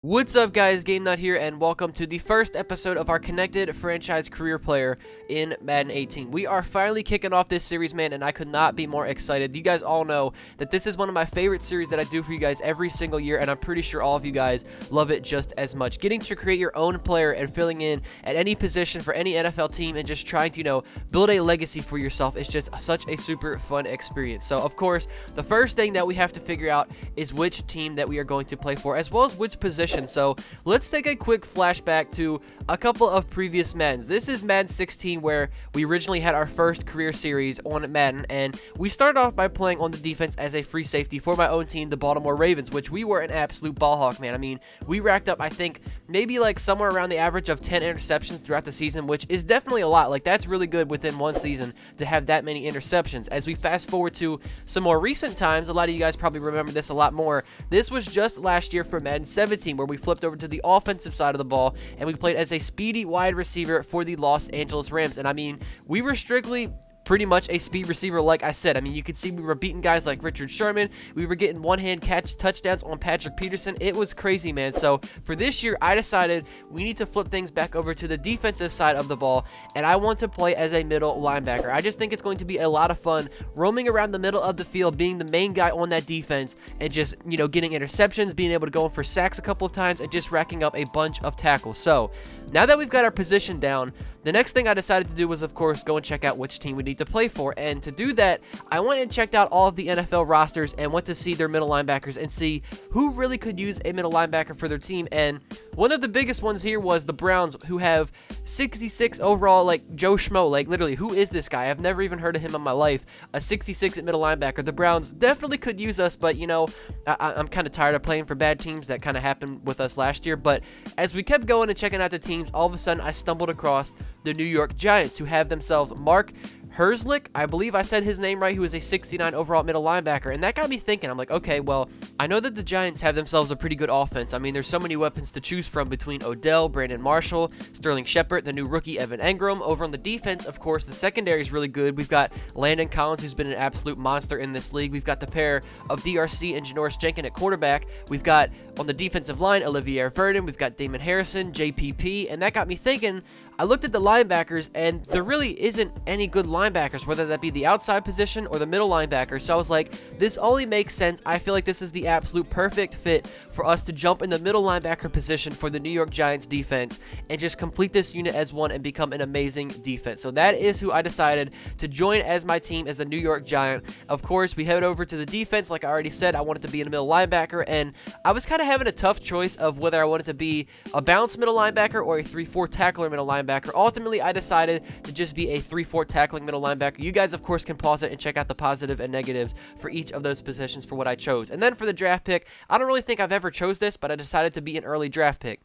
What's up guys, Game Nut here, and welcome to the first episode of our Connected Franchise Career Player in Madden 18. We are finally kicking off this series, man, and I could not be more excited. You guys all know that this is one of my favorite series that I do for you guys every single year, and I'm pretty sure all of you guys love it just as much. Getting to create your own player and filling in at any position for any NFL team and just trying to, build a legacy for yourself is just such a super fun experience. So, of course, the first thing that we have to figure out is which team that we are going to play for, as well as which position. So let's take a quick flashback to a couple of previous Maddens. This is Madden 16, where we originally had our first career series on Madden, and we started off by playing on the defense as a free safety for my own team, the Baltimore Ravens, which we were an absolute ball hawk, man. I mean, we racked up, I think, maybe like somewhere around the average of 10 interceptions throughout the season, which is definitely a lot. Like, that's really good within one season to have that many interceptions. As we fast forward to some more recent times, a lot of you guys probably remember this a lot more. This was just last year for Madden 17, where we flipped over to the offensive side of the ball and we played as a speedy wide receiver for the Los Angeles Rams. And I mean, we were strictly pretty much a speed receiver, like I said. I mean, you could see we were beating guys like Richard Sherman. We were getting one-hand catch touchdowns on Patrick Peterson. It was crazy, man. So for this year, I decided we need to flip things back over to the defensive side of the ball, and I want to play as a middle linebacker. I just think it's going to be a lot of fun roaming around the middle of the field, being the main guy on that defense, and just, getting interceptions, being able to go in for sacks a couple of times, and just racking up a bunch of tackles. So now that we've got our position down, the next thing I decided to do was, of course, go and check out which team we need to play for. And to do that, I went and checked out all of the NFL rosters and went to see their middle linebackers and see who really could use a middle linebacker for their team. And one of the biggest ones here was the Browns, who have 66 overall, like Joe Schmo. Like, literally, who is this guy? I've never even heard of him in my life. A 66 at middle linebacker. The Browns definitely could use us, but, I'm kind of tired of playing for bad teams. That kind of happened with us last year. But as we kept going and checking out the teams, all of a sudden I stumbled across the New York Giants, who have themselves Mark Herzlich, I believe I said his name right, who is a 69 overall middle linebacker. And that got me thinking. I'm like, okay, well, I know that the Giants have themselves a pretty good offense. I mean, there's so many weapons to choose from between Odell, Brandon Marshall, Sterling Shepard, the new rookie Evan Engram. Over on the defense, of course, the secondary is really good. We've got Landon Collins, who's been an absolute monster in this league. We've got the pair of DRC and Janoris Jenkins at quarterback. We've got on the defensive line, Olivier Verdon. We've got Damon Harrison, JPP, and that got me thinking. I looked at the linebackers, and there really isn't any good linebackers, whether that be the outside position or the middle linebacker. So I was like, this only makes sense. I feel like this is the absolute perfect fit for us to jump in the middle linebacker position for the New York Giants defense and just complete this unit as one and become an amazing defense. So that is who I decided to join as my team, as the New York Giant. Of course, we head over to the defense. Like I already said, I wanted to be in a middle linebacker, and I was kind of having a tough choice of whether I wanted to be a bounce middle linebacker or a 3-4 tackler middle linebacker. Ultimately, I decided to just be a 3-4 tackling middle linebacker. You guys, of course, can pause it and check out the positive and negatives for each of those positions for what I chose. And then for the draft pick, I don't really think I've ever chose this, but I decided to be an early draft pick.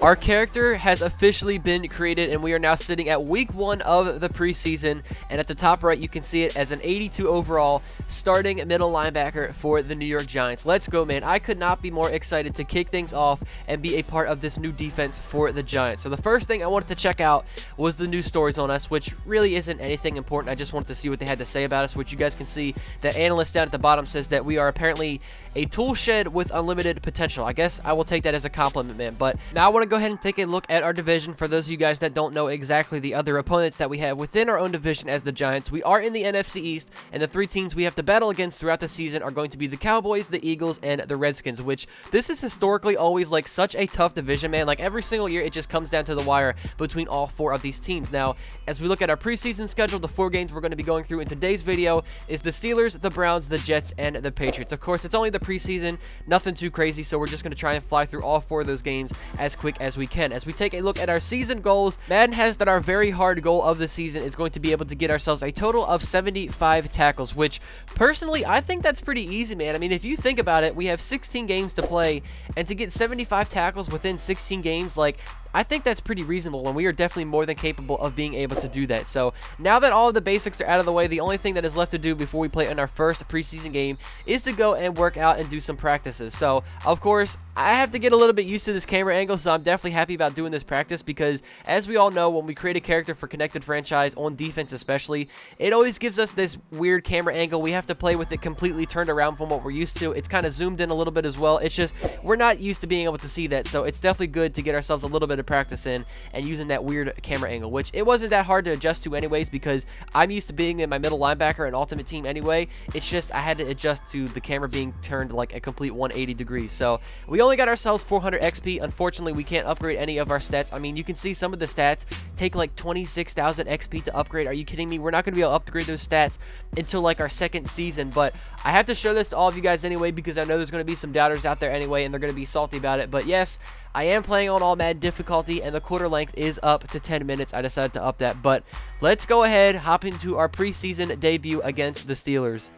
Our character has officially been created, and we are now sitting at week 1 of the preseason, and at the top right you can see it as an 82 overall starting middle linebacker for the New York Giants. Let's go, man. I could not be more excited to kick things off and be a part of this new defense for the Giants. So the first thing I wanted to check out was the news stories on us, which really isn't anything important. I just wanted to see what they had to say about us, which you guys can see. The analyst down at the bottom says that we are apparently a tool shed with unlimited potential. I guess I will take that as a compliment, man. But now I want to go ahead and take a look at our division. For those of you guys that don't know exactly the other opponents that we have within our own division as the Giants, we are in the NFC East, and the three teams we have to battle against throughout the season are going to be the Cowboys, the Eagles, and the Redskins, which this is historically always like such a tough division, man. Like every single year, it just comes down to the wire between all four of these teams. Now, as we look at our preseason schedule, the 4 games we're going to be going through in today's video is the Steelers, the Browns, the Jets, and the Patriots. Of course, it's only the preseason, nothing too crazy, so we're just going to try and fly through all 4 of those games as quick as we can. As we take a look at our season goals, Madden has that our very hard goal of the season is going to be able to get ourselves a total of 75 tackles, which personally, I think that's pretty easy, man. I mean, if you think about it, we have 16 games to play, and to get 75 tackles within 16 games, like, I think that's pretty reasonable, and we are definitely more than capable of being able to do that. So now that all of the basics are out of the way, the only thing that is left to do before we play in our first preseason game is to go and work out and do some practices. So, of course, I have to get a little bit used to this camera angle, so I'm definitely happy about doing this practice because, as we all know, when we create a character for Connected Franchise, on defense especially, it always gives us this weird camera angle. We have to play with it completely turned around from what we're used to. It's kind of zoomed in a little bit as well. It's just, we're not used to being able to see that, so it's definitely good to get ourselves a little bit of practice in and using that weird camera angle, which it wasn't that hard to adjust to anyways because I'm used to being in my middle linebacker and ultimate team anyway. It's just I had to adjust to the camera being turned like a complete 180 degrees. So we only got ourselves 400 XP. Unfortunately, we can't upgrade any of our stats. I mean, you can see some of the stats take like 26,000 XP to upgrade. Are you kidding me? We're not going to be able to upgrade those stats until like our second season, but I have to show this to all of you guys anyway because I know there's going to be some doubters out there anyway, and they're going to be salty about it. But yes, I am playing on all Madden difficulty, and the quarter length is up to 10 minutes. I decided to up that, but let's go ahead, hop into our preseason debut against the Steelers.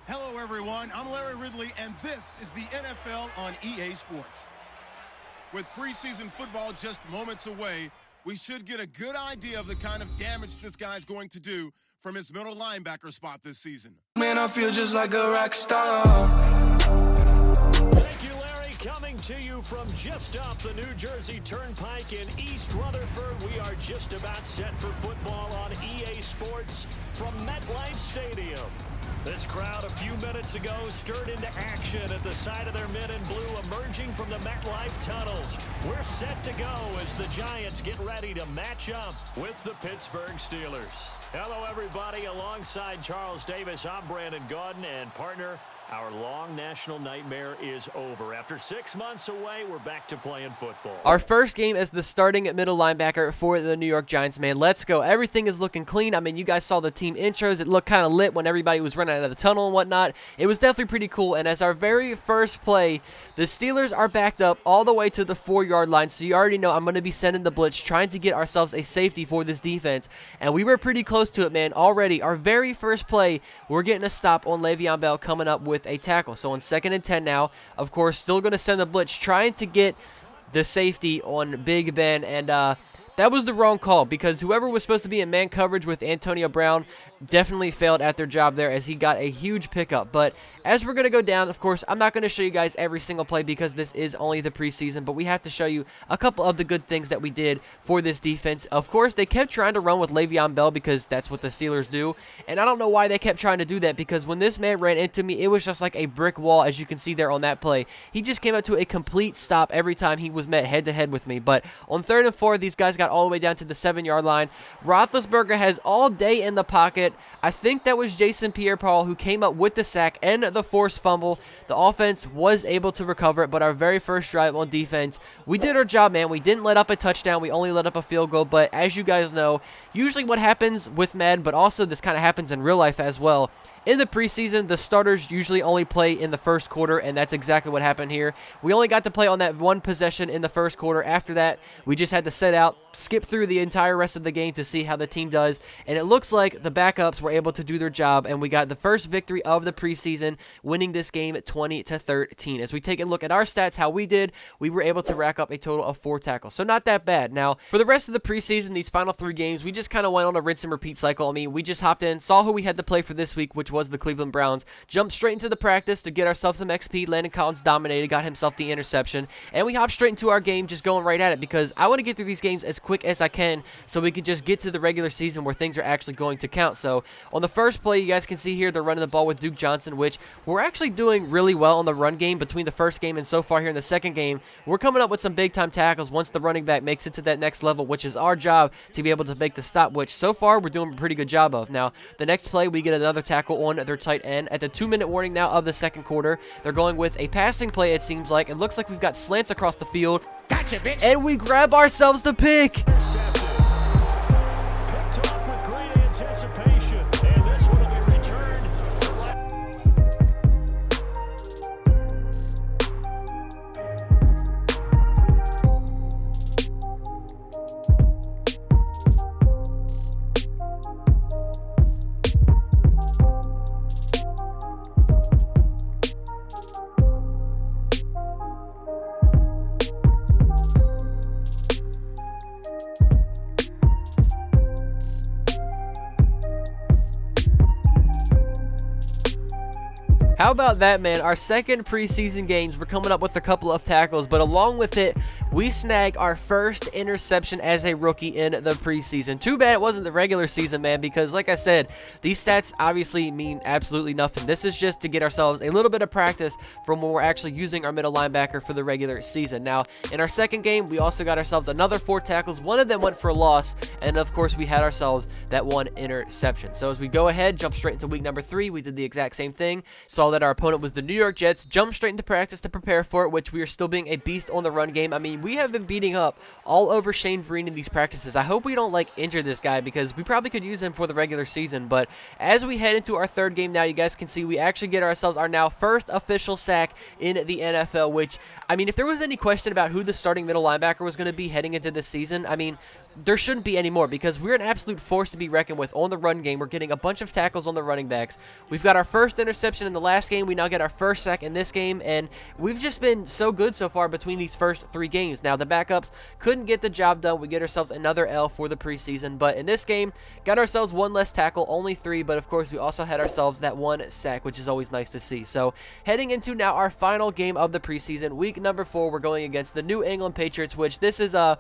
Hello everyone, I'm Larry Ridley, and this is the NFL on EA Sports. With preseason football just moments away, we should get a good idea of the kind of damage this guy's going to do from his middle linebacker spot this season. Man, I feel just like a rock star. Thank you, Larry. Coming to you from just off the New Jersey Turnpike in East Rutherford, we are just about set for football on EA Sports from MetLife Stadium. This crowd a few minutes ago stirred into action at the side of their men in blue emerging from the MetLife tunnels. We're set to go as the Giants get ready to match up with the Pittsburgh Steelers. Hello, everybody. Alongside Charles Davis, I'm Brandon Gaudin, and partner, our long national nightmare is over. After 6 months away, we're back to playing football. Our first game as the starting middle linebacker for the New York Giants, man. Let's go. Everything is looking clean. I mean, you guys saw the team intros. It looked kind of lit when everybody was running out of the tunnel and whatnot. It was definitely pretty cool. And as our very first play, the Steelers are backed up all the way to the 4-yard line. So you already know I'm going to be sending the blitz, trying to get ourselves a safety for this defense. And we were pretty close to it, man. Already, our very first play, we're getting a stop on Le'Veon Bell coming up with a tackle. So on 2nd and 10 now, of course, still going to send the blitz, trying to get the safety on Big Ben, and that was the wrong call because whoever was supposed to be in man coverage with Antonio Brown definitely failed at their job there as he got a huge pickup. But as we're going to go down, of course, I'm not going to show you guys every single play because this is only the preseason, but we have to show you a couple of the good things that we did for this defense. Of course, they kept trying to run with Le'Veon Bell because that's what the Steelers do, and I don't know why they kept trying to do that because when this man ran into me, it was just like a brick wall, as you can see there on that play. He just came up to a complete stop every time he was met head-to-head with me. But on 3rd and 4, these guys got all the way down to the 7-yard line. Roethlisberger has all day in the pocket. I think that was Jason Pierre-Paul who came up with the sack and the forced fumble. The offense was able to recover it, but our very first drive on defense, we did our job, man. We didn't let up a touchdown. We only let up a field goal, but as you guys know, usually what happens with Madden, but also this kind of happens in real life as well, in the preseason, the starters usually only play in the first quarter, and that's exactly what happened here. We only got to play on that one possession in the first quarter. After that, we just had to sit out, skip through the entire rest of the game to see how the team does, and it looks like the backups were able to do their job, and we got the first victory of the preseason, winning this game 20-13. As we take a look at our stats, how we did, we were able to rack up a total of 4 tackles, so not that bad. Now, for the rest of the preseason, these final 3 games, we just kind of went on a rinse and repeat cycle. I mean, we just hopped in, saw who we had to play for this week, which was the Cleveland Browns. Jumped straight into the practice to get ourselves some XP. Landon Collins dominated, got himself the interception, and we hopped straight into our game, just going right at it because I want to get through these games as quick as I can so we can just get to the regular season where things are actually going to count. So on the first play, you guys can see here, they're running the ball with Duke Johnson, which we're actually doing really well on the run game between the first game and so far here in the second game. We're coming up with some big-time tackles once the running back makes it to that next level, which is our job to be able to make the stop, which so far we're doing a pretty good job of. Now, the next play, we get another tackle on their tight end. At the 2-minute warning now of the second quarter, they're going with a passing play, it seems like. It looks like we've got slants across the field. Gotcha, bitch. And we grab ourselves the pick. Intercepted. Picked off with great anticipation. And this one will be returned for How about that, man? Our second preseason games, we're coming up with a couple of tackles, but along with it, we snag our first interception as a rookie in the preseason. Too bad it wasn't the regular season, man, because like I said, these stats obviously mean absolutely nothing. This is just to get ourselves a little bit of practice from when we're actually using our middle linebacker for the regular season. Now, in our second game, we also got ourselves another 4 tackles. One of them went for a loss, and of course, we had ourselves that 1 interception. So as we go ahead, jump straight into week number 3, we did the exact same thing. Saw that our opponent was the New York Jets, jumped straight into practice to prepare for it, which we are still being a beast on the run game. I mean, we have been beating up all over Shane Vereen in these practices. I hope we don't injure this guy because we probably could use him for the regular season. But as we head into our third game now, you guys can see we actually get ourselves our now first official sack in the NFL, which, I mean, if there was any question about who the starting middle linebacker was going to be heading into this season, I mean, there shouldn't be any more because we're an absolute force to be reckoned with on the run game. We're getting a bunch of tackles on the running backs. We've got our first interception in the last game. We now get our first sack in this game, and we've just been so good so far between these first 3 games. Now, the backups couldn't get the job done. We get ourselves another L for the preseason, but in this game, got ourselves 1 less tackle, only 3, but of course, we also had ourselves that 1 sack, which is always nice to see. So, heading into now our final game of the preseason, week number 4, we're going against the New England Patriots, which this is a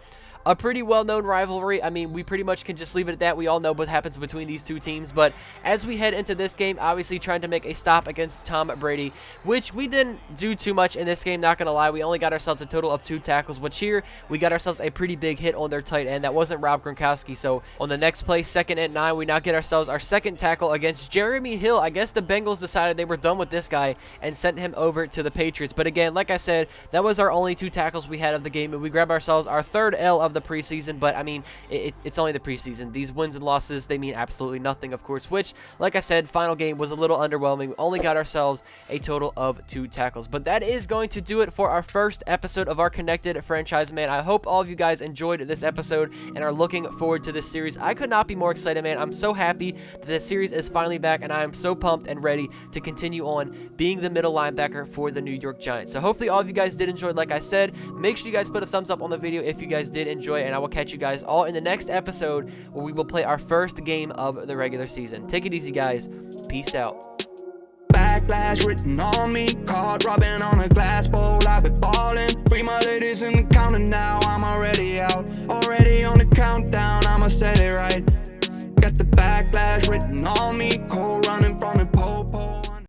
pretty well-known rivalry. I mean, we pretty much can just leave it at that. We all know what happens between these 2 teams. But as we head into this game, obviously trying to make a stop against Tom Brady, which we didn't do too much in this game, not going to lie. We only got ourselves a total of 2 tackles, which here we got ourselves a pretty big hit on their tight end. That wasn't Rob Gronkowski. So on the next play, 2nd and 9, we now get ourselves our 2nd tackle against Jeremy Hill. I guess the Bengals decided they were done with this guy and sent him over to the Patriots. But again, like I said, that was our only 2 tackles we had of the game, and we grab ourselves our 3rd L of the preseason. But I mean, it's only the preseason. These wins and losses, they mean absolutely nothing, of course, which, like I said, final game was a little underwhelming. We only got ourselves a total of 2 tackles. But that is going to do it for our first episode of our Connected franchise, man. I hope all of you guys enjoyed this episode and are looking forward to this series. I could not be more excited, man. I'm so happy that this series is finally back, and I am so pumped and ready to continue on being the middle linebacker for the New York Giants. So hopefully all of you guys did enjoy. Like I said, make sure you guys put a thumbs up on the video if you guys did enjoy, and I will catch you guys all in the next episode where we will play our first game of the regular season. Take it easy, guys. Peace out. Backlash written on me, card robbing on a glass bowl. I've been ballin', free my ladies in the counter now. I'm already out, already on the countdown. I'ma set it right. Got the backlash written on me, cold